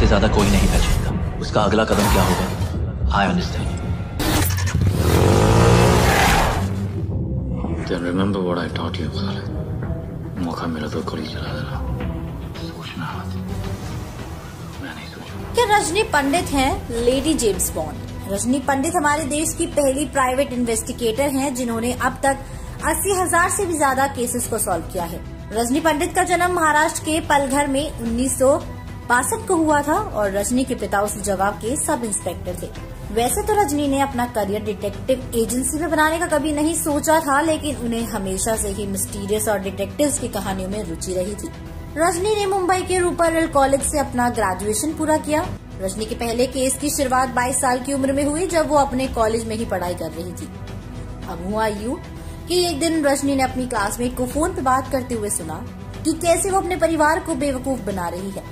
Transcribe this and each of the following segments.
से ज्यादा कोई नहीं पहचानता। उसका अगला कदम क्या होगा, I understand. Then remember what I taught you, Khalid. मौका मिला तो गोली चला देना। सोचना मत, मैं नहीं सोचूंगा। क्या रजनी पंडित हैं लेडी जेम्स बॉन्ड? रजनी पंडित हमारे देश की पहली प्राइवेट इन्वेस्टिगेटर हैं जिन्होंने अब तक 80,000 से भी ज्यादा केसेस को सॉल्व किया है। रजनी पंडित का जन्म महाराष्ट्र के पलघर में 1962 को हुआ था और रजनी के पिता उस जगह के सब इंस्पेक्टर थे। वैसे तो रजनी ने अपना करियर डिटेक्टिव एजेंसी में बनाने का कभी नहीं सोचा था, लेकिन उन्हें हमेशा से ही मिस्टीरियस और डिटेक्टिव्स की कहानियों में रुचि रही थी। रजनी ने मुंबई के रूपरल कॉलेज से अपना ग्रेजुएशन पूरा किया। रजनी के पहले केस की शुरुआत 22 साल की उम्र में हुई, जब वो अपने कॉलेज में ही पढ़ाई कर रही थी। अब हुआ यूं कि एक दिन रजनी ने अपनी क्लासमेट को फोन पे बात करते हुए सुना कि कैसे वो अपने परिवार को बेवकूफ बना रही है।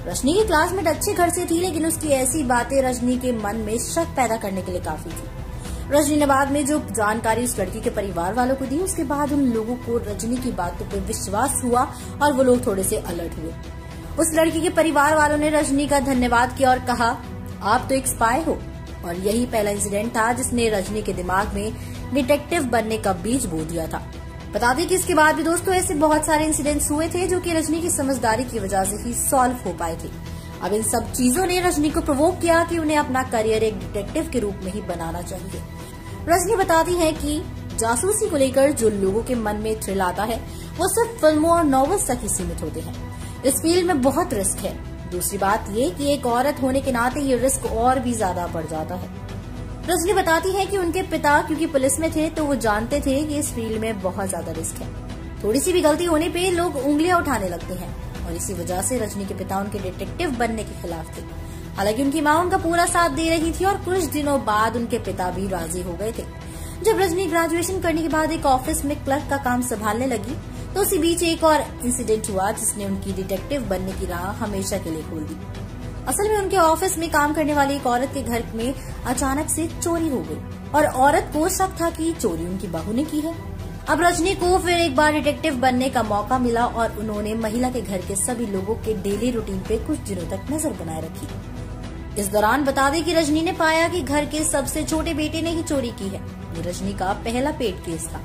रजनी की क्लासमेट अच्छे घर से थी, लेकिन उसकी ऐसी बातें रजनी के मन में शक पैदा करने के लिए काफी थी। रजनी ने बाद में जो जानकारी उस लड़की के परिवार वालों को दी, उसके बाद उन लोगों को रजनी की बातों पर विश्वास हुआ और वो लोग थोड़े से अलर्ट हुए। उस लड़की के परिवार वालों ने रजनी का धन्यवाद किया और कहा, आप तो एक स्पाई हो। और यही पहला इंसिडेंट था जिसने रजनी के दिमाग में डिटेक्टिव बनने का बीज बो दिया था। बता दें कि इसके बाद भी दोस्तों ऐसे बहुत सारे इंसिडेंट्स हुए थे जो कि रजनी की समझदारी की वजह से ही सॉल्व हो पाए थे। अब इन सब चीजों ने रजनी को प्रोवोक किया कि उन्हें अपना करियर एक डिटेक्टिव के रूप में ही बनाना चाहिए। रजनी बताती है कि जासूसी को लेकर जो लोगों के मन में थ्रिल आता है वो सिर्फ फिल्मों और नॉवेल्स तक ही सीमित होते हैं। इस फील्ड में बहुत रिस्क है। दूसरी बात ये कि एक औरत होने के नाते ये रिस्क और भी ज्यादा बढ़ जाता है। रजनी बताती है कि उनके पिता क्योंकि पुलिस में थे तो वो जानते थे कि इस फील्ड में बहुत ज्यादा रिस्क है। थोड़ी सी भी गलती होने पे लोग उंगलियां उठाने लगते हैं और इसी वजह से रजनी के पिता उनके डिटेक्टिव बनने के खिलाफ थे। हालांकि उनकी माँ उनका पूरा साथ दे रही थी और कुछ दिनों बाद उनके पिता भी राजी हो गए थे। जब रजनी ग्रेजुएशन करने के बाद एक ऑफिस में क्लर्क का काम संभालने लगी तो उसी बीच एक और इंसिडेंट हुआ जिसने उनकी डिटेक्टिव बनने की राह हमेशा के लिए खोल दी। असल में उनके ऑफिस में काम करने वाली एक औरत के घर में अचानक से चोरी हो गई और औरत को शक था कि चोरी उनकी बहू ने की है। अब रजनी को फिर एक बार डिटेक्टिव बनने का मौका मिला और उन्होंने महिला के घर के सभी लोगों के डेली रूटीन पे कुछ दिनों तक नजर बनाए रखी। इस दौरान बता दें कि रजनी ने पाया कि घर के सबसे छोटे बेटे ने ही चोरी की है। ये रजनी का पहला पेड केस था।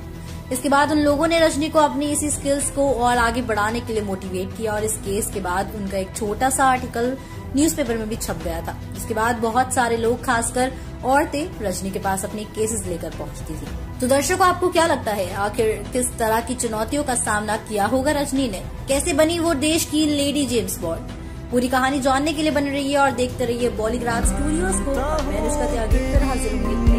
इसके बाद उन लोगों ने रजनी को अपनी इसी स्किल्स को और आगे बढ़ाने के लिए मोटिवेट किया और इस केस के बाद उनका एक छोटा सा आर्टिकल न्यूज़पेपर में भी छप गया था। इसके बाद बहुत सारे लोग, खासकर औरतें, रजनी के पास अपने केसेस लेकर पहुंचती थी। तो दर्शकों, आपको क्या लगता है आखिर किस तरह की चुनौतियों का सामना किया होगा रजनी ने? कैसे बनी वो देश की लेडी जेम्स बॉन्ड? पूरी कहानी जानने के लिए बने रहिए और देखते रहिए बॉलीग्राफ स्टूडियोज को। मैं अनुष्का त्यागी फिर हाजिर होंगी।